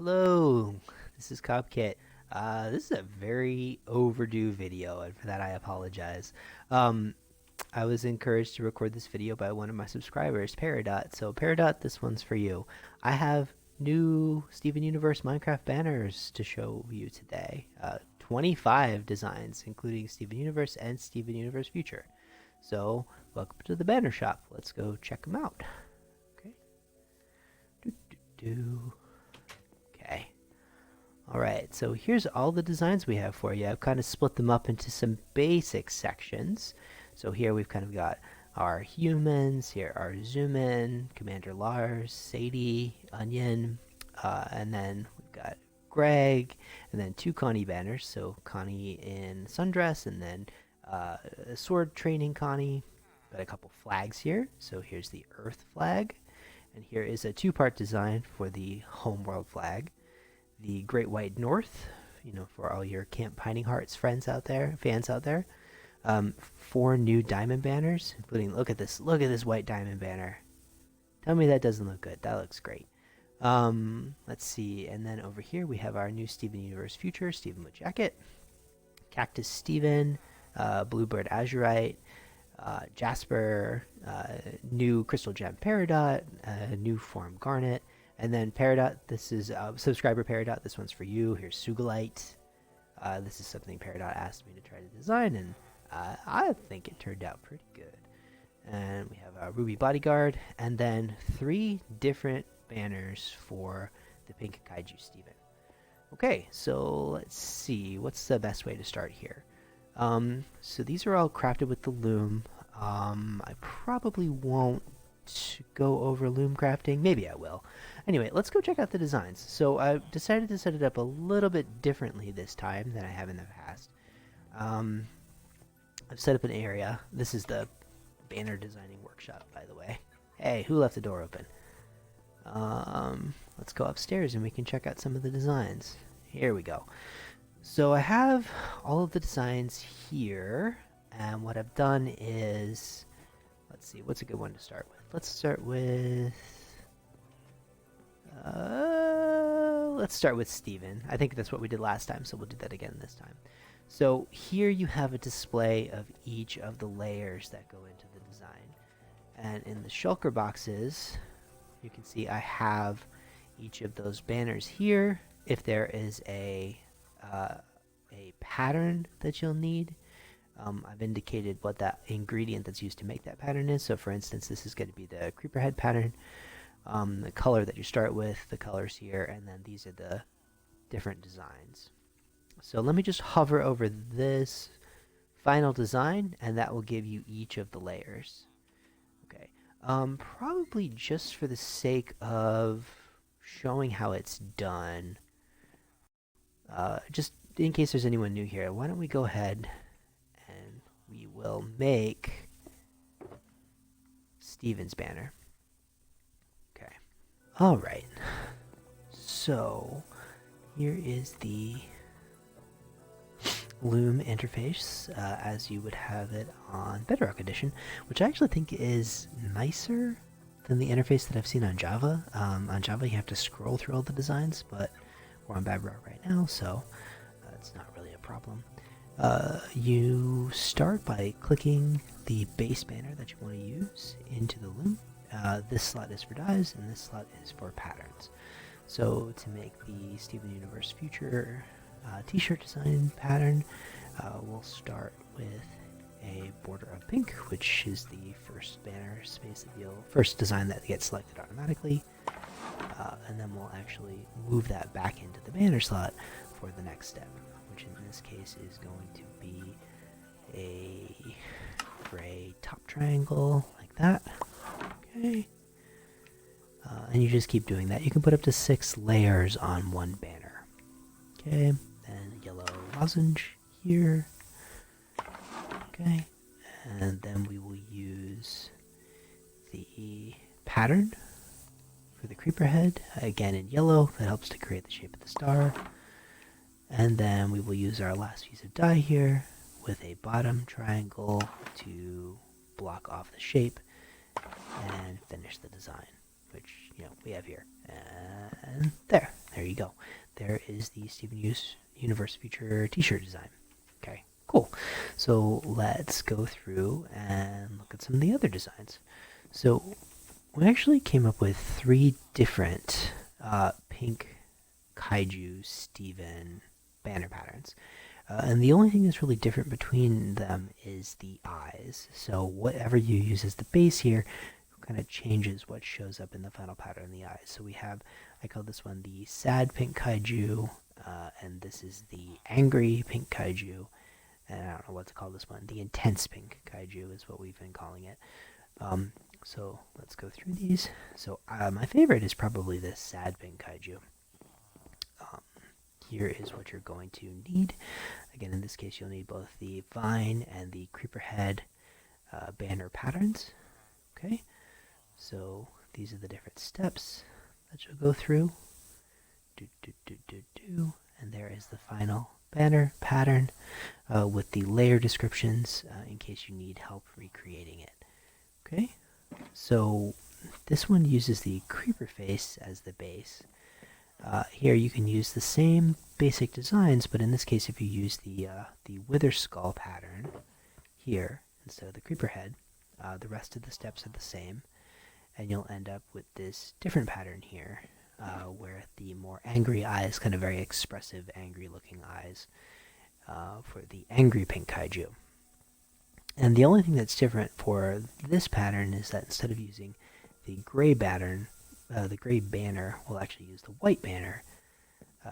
Hello, this is Copkit. This is a very overdue video, and for that I apologize. Um, I was encouraged to record this video by one of my subscribers, Peridot. So, Peridot, this one's for you. I have new Steven Universe Minecraft banners to show you today. 25 designs, including Steven Universe and Steven Universe Future. So, welcome to the banner shop. Let's go check them out. Okay. Okay. Alright, so here's all the designs we have for you. I've kind of split them up into some basic sections. So here we've kind of got our humans, here are Zooman, Commander Lars, Sadie, Onion, and then we've got Greg, and then two Connie banners. So Connie in sundress, and then sword training Connie. Got a couple flags here. So here's the Earth flag, and here is a two-part design for the Homeworld flag. The Great White North, for all your Camp Pining Hearts fans out there. Four new diamond banners, including look at this white diamond banner. Tell me that doesn't look good. That looks great. Let's see, and then over here we have our new Steven Universe Future, Steven with jacket, Cactus Steven, Bluebird Azurite, Jasper, new Crystal Gem Peridot, new form Garnet. And then Peridot, this is subscriber Peridot. This one's for you. Here's Sugilite. This is something Peridot asked me to try to design, and I think it turned out pretty good. And we have a Ruby Bodyguard, and then three different banners for the pink Kaiju Steven. Okay, so let's see. What's the best way to start here? So these are all crafted with the loom. I probably won't go over loom crafting. Maybe I will. Anyway, let's go check out the designs. So I decided to set it up a little bit differently this time than I have in the past. I've set up an area. This is the banner designing workshop, by the way. Hey, who left the door open? Let's go upstairs and we can check out some of the designs. Here we go. So I have all of the designs here, and what I've done is, let's see, what's a good one to start with? Let's start with Steven. I think that's what we did last time, so we'll do that again this time. So here you have a display of each of the layers that go into the design. And in the shulker boxes, you can see I have each of those banners here. If there is a pattern that you'll need, I've indicated what that ingredient that's used to make that pattern is. So for instance, this is going to be the creeper head pattern. The color that you start with, the colors here, and then these are the different designs. So let me just hover over this final design, and that will give you each of the layers. Okay, probably just for the sake of showing how it's done, just in case there's anyone new here, why don't we go ahead and we will make Steven's banner. Okay. Alright. So, here is the Loom interface as you would have it on Bedrock Edition, which I actually think is nicer than the interface that I've seen on Java. On Java you have to scroll through all the designs, but we're on Bedrock right now, so it's not really a problem. You start by clicking the base banner that you want to use into the loom. This slot is for dyes, and this slot is for patterns. So to make the Steven Universe Future t-shirt design pattern, we'll start with a border of pink, which is the first banner space that first design that gets selected automatically. And then we'll actually move that back into the banner slot for the next step, which in this case is going to be a gray top triangle like that. Okay. And you just keep doing that. You can put up to 6 layers on one banner. Okay. And a yellow lozenge here. Okay. And then we will use the pattern for the creeper head, again in yellow. That helps to create the shape of the star. And then we will use our last piece of dye here with a bottom triangle to block off the shape and finish the design, which we have here. And there's there you go. There is the Steven Universe Future t-shirt design. Okay, cool. So let's go through and look at some of the other designs. So we actually came up with 3 different pink Kaiju Steven banner patterns. And the only thing that's really different between them is the eyes. So whatever you use as the base here kind of changes what shows up in the final pattern in the eyes. So we have, I call this one the sad pink Kaiju, and this is the angry pink Kaiju, and I don't know what to call this one. The intense pink Kaiju is what we've been calling it. So let's go through these. So my favorite is probably this sad pink Kaiju. Here is what you're going to need. Again, in this case, you'll need both the vine and the creeper head banner patterns. Okay, so these are the different steps that you'll go through. And there is the final banner pattern with the layer descriptions in case you need help recreating it. Okay, so this one uses the creeper face as the base. Here you can use the same basic designs, but in this case, if you use the wither skull pattern here instead of the creeper head, the rest of the steps are the same, and you'll end up with this different pattern here, where the more angry eyes, kind of very expressive, angry-looking eyes, for the angry pink Kaiju. And the only thing that's different for this pattern is that instead of using the gray pattern, the gray banner, we'll actually use the white banner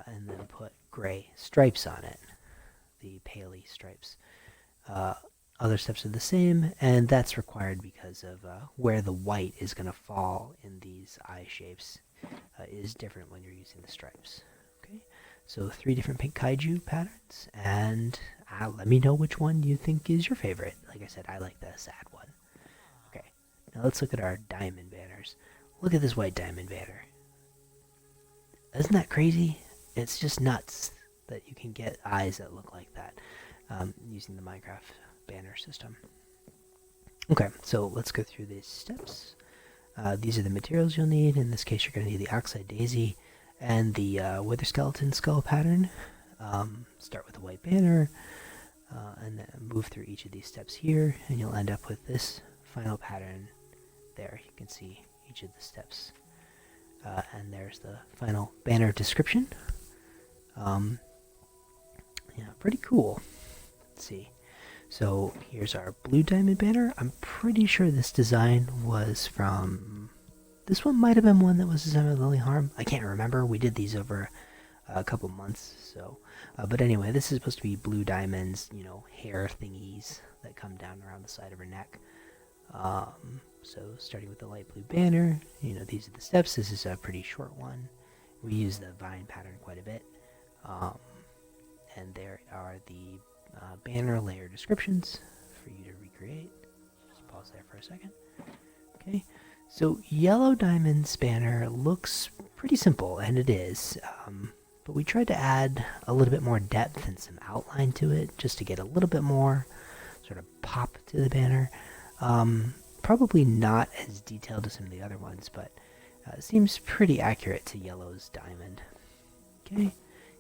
and then put gray stripes on it, the paley stripes. Other steps are the same, and that's required because of where the white is going to fall in these eye shapes is different when you're using the stripes. Okay, so 3 different pink Kaiju patterns, and let me know which one you think is your favorite. Like I said, I like the sad one. Okay, now let's look at our diamond banners. Look at this white diamond banner. Isn't that crazy? It's just nuts that you can get eyes that look like that using the Minecraft banner system. Okay, so let's go through these steps. These are the materials you'll need. In this case, you're going to need the oxide daisy and the wither skeleton skull pattern. Start with the white banner and then move through each of these steps here, and you'll end up with this final pattern there. You can see each of the steps, and there's the final banner description. Yeah, pretty cool. Let's see. So here's our blue diamond banner. I'm pretty sure this design was from, this one might have been one that was designed by Lily Harm. I can't remember. We did these over a couple months, so but anyway, this is supposed to be blue diamonds, you know, hair thingies that come down around the side of her neck. So starting with the light blue banner, you know, these are the steps. This is a pretty short one. We use the vine pattern quite a bit. And there are the banner layer descriptions for you to recreate. Just pause there for a second. Okay, so yellow diamond's banner looks pretty simple, and it is. But we tried to add a little bit more depth and some outline to it, just to get a little bit more sort of pop to the banner. Probably not as detailed as some of the other ones, but it seems pretty accurate to yellow's diamond. Okay,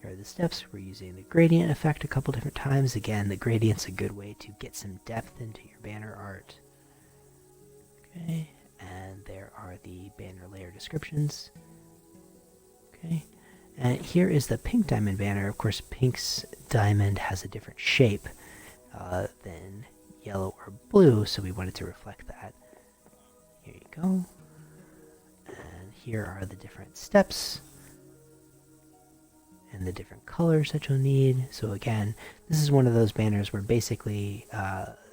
here are the steps. We're using the gradient effect a couple different times. Again, the gradient's a good way to get some depth into your banner art. Okay, and there are the banner layer descriptions. Okay, and here is the pink diamond banner. Of course, pink's diamond has a different shape than yellow or blue, so we wanted to reflect that. Here you go. And here are the different steps and the different colors that you'll need. So again, this is one of those banners where basically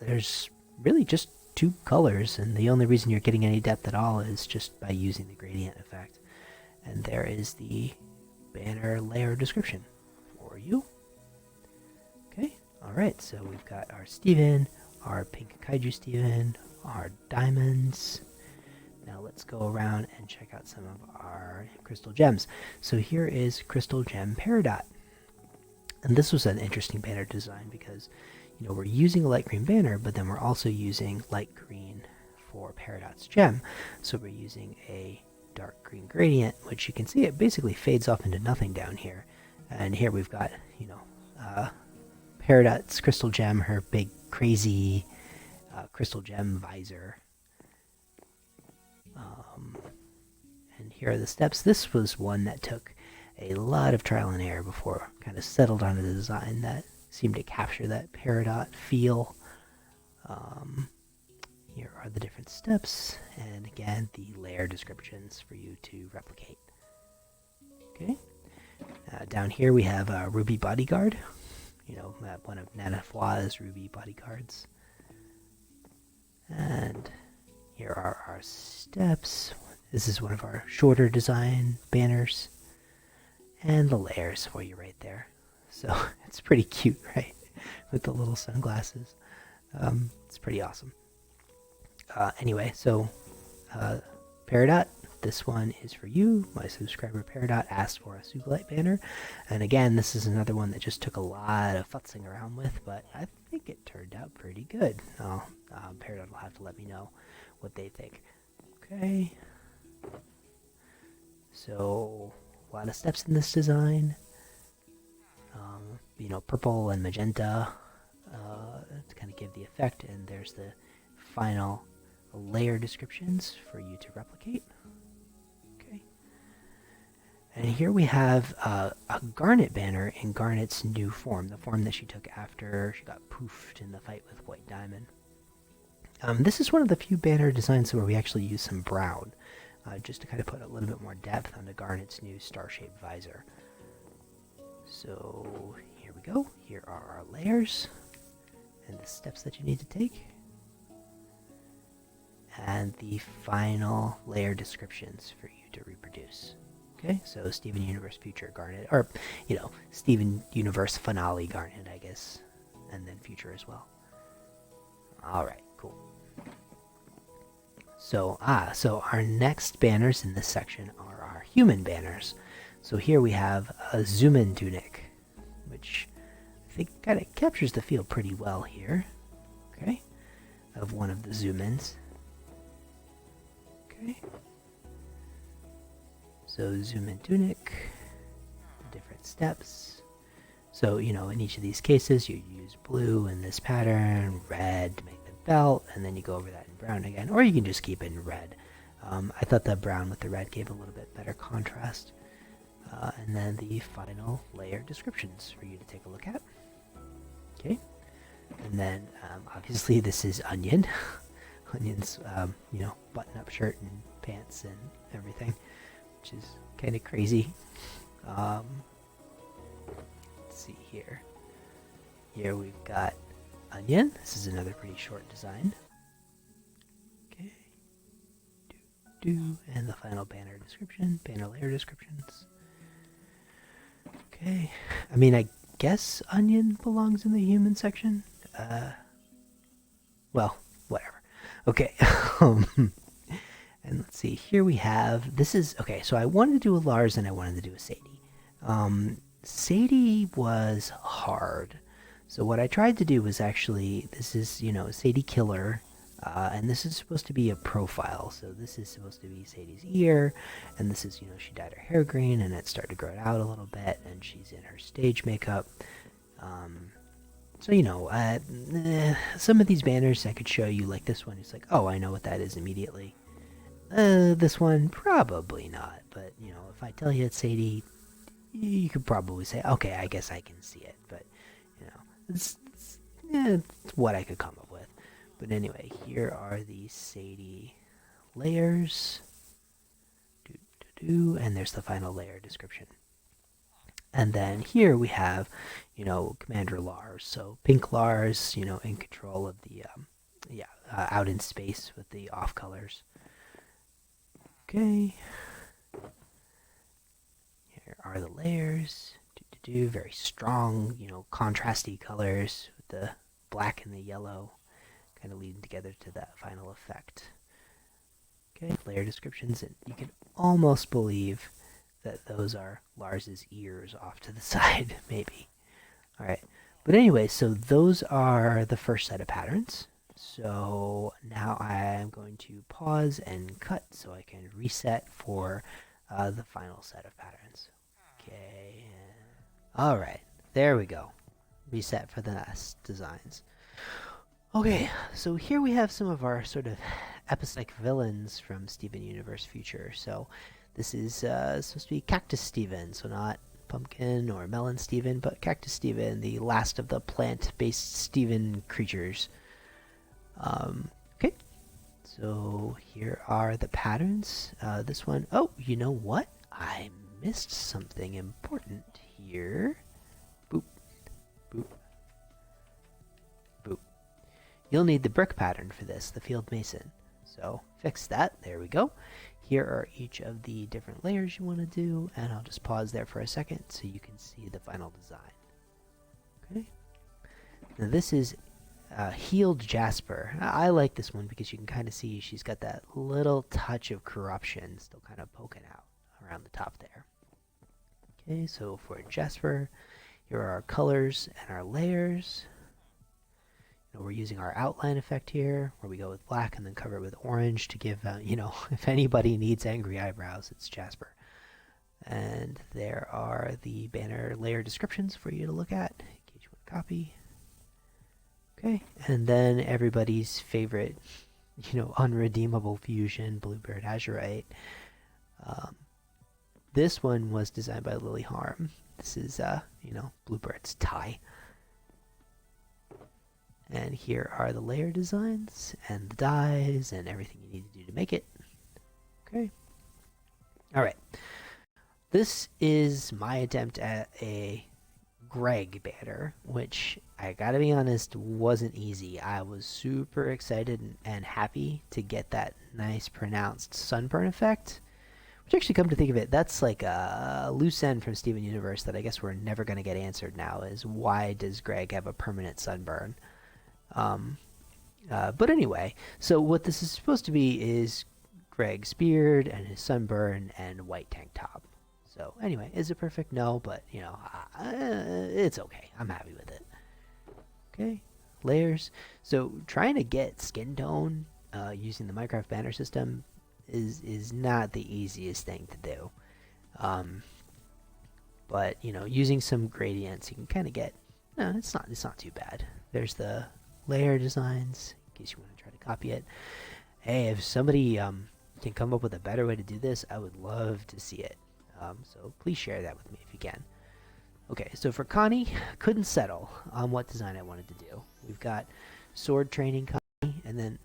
there's really just 2 colors, and the only reason you're getting any depth at all is just by using the gradient effect. And there is the banner layer description for you. Okay, alright, so we've got our Steven, our pink Kaiju Steven, our diamonds. Now let's go around and check out some of our crystal gems. So here is Crystal Gem Peridot. And this was an interesting banner design because, you know, we're using a light green banner, but then we're also using light green for Peridot's gem. So we're using a dark green gradient, which you can see it basically fades off into nothing down here. And here we've got, Peridot's crystal gem, her big crazy crystal gem visor. And here are the steps. This was one that took a lot of trial and error before kind of settled on a design that seemed to capture that Peridot feel. Here are the different steps, and again, the layer descriptions for you to replicate. Okay. Down here we have Ruby Bodyguard, one of Nana Fwa's Ruby bodyguards. And here are our steps. This is one of our shorter design banners. And the layers for you right there. So it's pretty cute, right? With the little sunglasses. It's pretty awesome. Anyway, so Peridot, this one is for you. My subscriber Peridot asked for a Sugilite banner. And again, this is another one that just took a lot of futzing around with, but I think it turned out pretty good. Peridot will have to let me know what they think. Okay. So, a lot of steps in this design. Purple and magenta to kind of give the effect, and there's the final layer descriptions for you to replicate. Okay. And here we have a Garnet banner in Garnet's new form, the form that she took after she got poofed in the fight with White Diamond. This is one of the few banner designs where we actually use some brown, just to kind of put a little bit more depth onto Garnet's new star-shaped visor. So here we go. Here are our layers and the steps that you need to take. And the final layer descriptions for you to reproduce. Okay, so Steven Universe Future Garnet, or, Steven Universe Finale Garnet, I guess, and then Future as well. Alright, cool. So our next banners in this section are our human banners. So here we have a Zooman Tunic, which I think kind of captures the feel pretty well here, okay, of one of the Zoomans. Okay. So Zooman Tunic, different steps. So, in each of these cases, you use blue in this pattern, red to make the belt, and then you go over that in brown again, or you can just keep it in red. I thought the brown with the red gave a little bit better contrast. And then the final layer descriptions for you to take a look at. Okay. And then, obviously, this is Onion. Onion's, button-up shirt and pants and everything, which is kind of crazy. Let's see here. Here we've got Onion. This is another pretty short design. Okay. And the final banner description, banner layer descriptions. Okay. I guess Onion belongs in the human section. Well, whatever. Okay. And let's see. Here we have, okay, so I wanted to do a Lars and I wanted to do a Sadie. Sadie was hard. So what I tried to do was actually, this is, Sadie Killer. And this is supposed to be a profile. So this is supposed to be Sadie's ear. And this is, she dyed her hair green and it started to grow out a little bit. And she's in her stage makeup. Some of these banners I could show you, like this one. It's like, oh, I know what that is immediately. This one, probably not. But, if I tell you it's Sadie, you could probably say, okay, I guess I can see it. But, it's what I could come up with. But anyway, here are the Sadie layers. And there's the final layer description. And then here we have, Commander Lars. So pink Lars, in control of the, out in space with the off colors. Okay. Here are the layers. Very strong, contrasty colors with the black and the yellow kind of leading together to that final effect. Okay, layer descriptions, and you can almost believe that those are Lars's ears off to the side, maybe. Alright, but anyway, so those are the first set of patterns. So now I'm going to pause and cut so I can reset for the final set of patterns. Okay. Alright, there we go. Reset for the next designs. Okay, so here we have some of our sort of episodic villains from Steven Universe Future. So this is supposed to be Cactus Steven, so not Pumpkin or Melon Steven, but Cactus Steven, the last of the plant-based Steven creatures. Okay, so here are the patterns. This one, oh, you know what? I missed something important here. Boop, boop, boop. You'll need the brick pattern for this, the field mason. So fix that. There we go. Here are each of the different layers you want to do, and I'll just pause there for a second so you can see the final design. Okay. Now this is Healed Jasper. I like this one because you can kind of see she's got that little touch of corruption still kind of poking out around the top there. Okay, so for Jasper, here are our colors and our layers. We're using our outline effect here, where we go with black and then cover it with orange to give, if anybody needs angry eyebrows, it's Jasper. And there are the banner layer descriptions for you to look at in case you want to copy. Okay, and then everybody's favorite, unredeemable fusion, Bluebird Azurite. This one was designed by Lily Harm. This is, Bluebird's tie. And here are the layer designs and the dyes and everything you need to do to make it. Okay. Alright. This is my attempt at a Greg banner, which I gotta be honest wasn't easy. I was super excited and happy to get that nice pronounced sunburn effect. Which actually, come to think of it, that's like a loose end from Steven Universe that I guess we're never going to get answered now, is why does Greg have a permanent sunburn? But anyway, so what this is supposed to be is Greg's beard and his sunburn and white tank top. So anyway, is it perfect? No, but it's okay. I'm happy with it. Okay, layers. So trying to get skin tone using the Minecraft banner system is not the easiest thing to do. But using some gradients, you can kind of get. No, it's not too bad. There's the layer designs in case you want to try to copy it. Hey, if somebody can come up with a better way to do this, I would love to see it. So please share that with me if you can. Okay, so for Connie, couldn't settle on what design I wanted to do. We've got sword training Connie, and then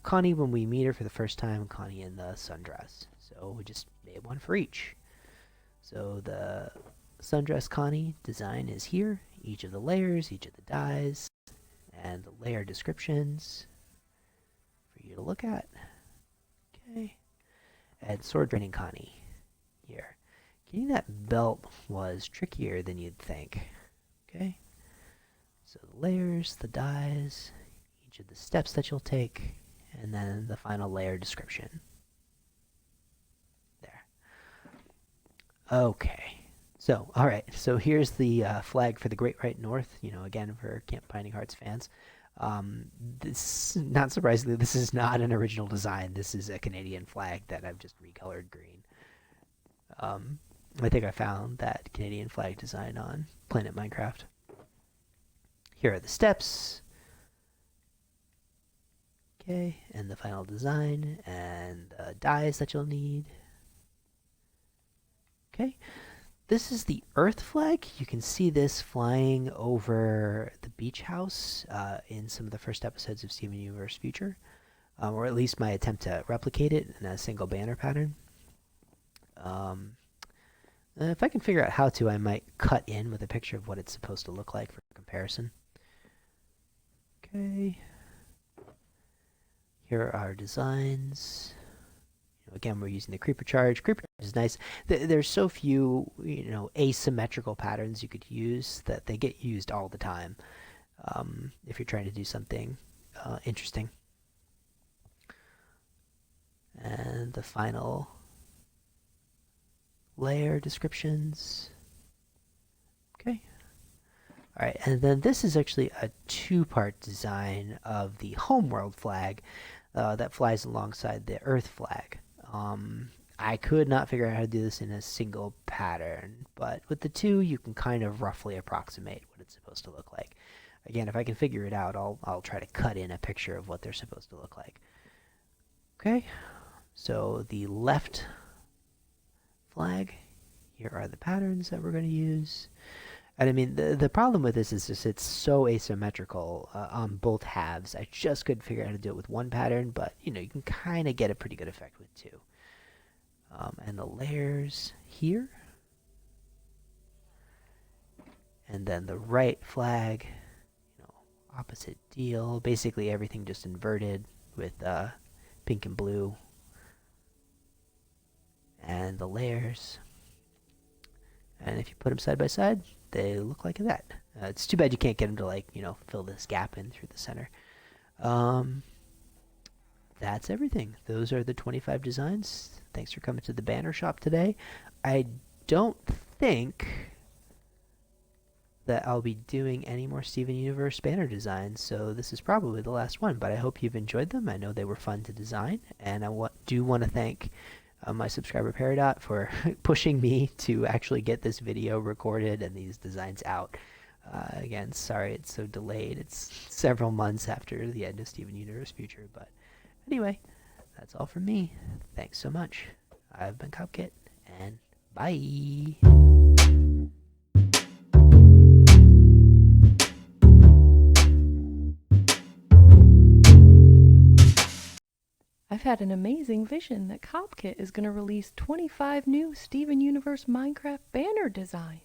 Connie when we meet her for the first time, Connie in the sundress. So we just made one for each. So the sundress Connie design is here. Each of the layers, each of the dyes, and the layer descriptions for you to look at. Okay. And sword training Connie here. Getting that belt was trickier than you'd think. Okay. So the layers, the dyes, each of the steps that you'll take, and then the final layer description. There. Okay. So, alright, so here's the flag for the Great White North, again, for Camp Binding Hearts fans. This, not surprisingly, this is not an original design. This is a Canadian flag that I've just recolored green. I think I found that Canadian flag design on Planet Minecraft. Here are the steps. Okay, and the final design, and the dyes that you'll need. Okay. This is the Earth flag. You can see this flying over the beach house in some of the first episodes of Steven Universe Future, or at least my attempt to replicate it in a single banner pattern. If I can figure out how to, I might cut in with a picture of what it's supposed to look like for comparison. Okay. Here are our designs. Again, we're using the creeper charge. Creeper charge is nice. There's so few, asymmetrical patterns you could use that they get used all the time if you're trying to do something interesting. And the final layer descriptions. Okay. Alright, and then this is actually a two-part design of the Homeworld flag that flies alongside the Earth flag. I could not figure out how to do this in a single pattern, but with the two, you can kind of roughly approximate what it's supposed to look like. Again, if I can figure it out, I'll try to cut in a picture of what they're supposed to look like. Okay, so the left flag, here are the patterns that we're going to use. And I mean, the problem with this is just it's so asymmetrical on both halves. I just couldn't figure out how to do it with one pattern, but you know, you can kind of get a pretty good effect with two. And the layers here. And then the right flag, you know, opposite deal. Basically everything just inverted with pink and blue. And the layers. And if you put them side by side, they look like that. It's too bad you can't get them to, like, you know, fill this gap in through the center. That's everything. Those are the 25 designs. Thanks for coming to the banner shop today. I don't think that I'll be doing any more Steven Universe banner designs, so this is probably the last one, but I hope you've enjoyed them. I know they were fun to design, and I do want to thank my subscriber Peridot for pushing me to actually get this video recorded and these designs out. Again, sorry it's so delayed. It's several months after the end of Steven Universe Future, but anyway, that's all from me. Thanks so much. I've been Copkit, and bye! I've had an amazing vision that Copkit is going to release 25 new Steven Universe Minecraft banner designs.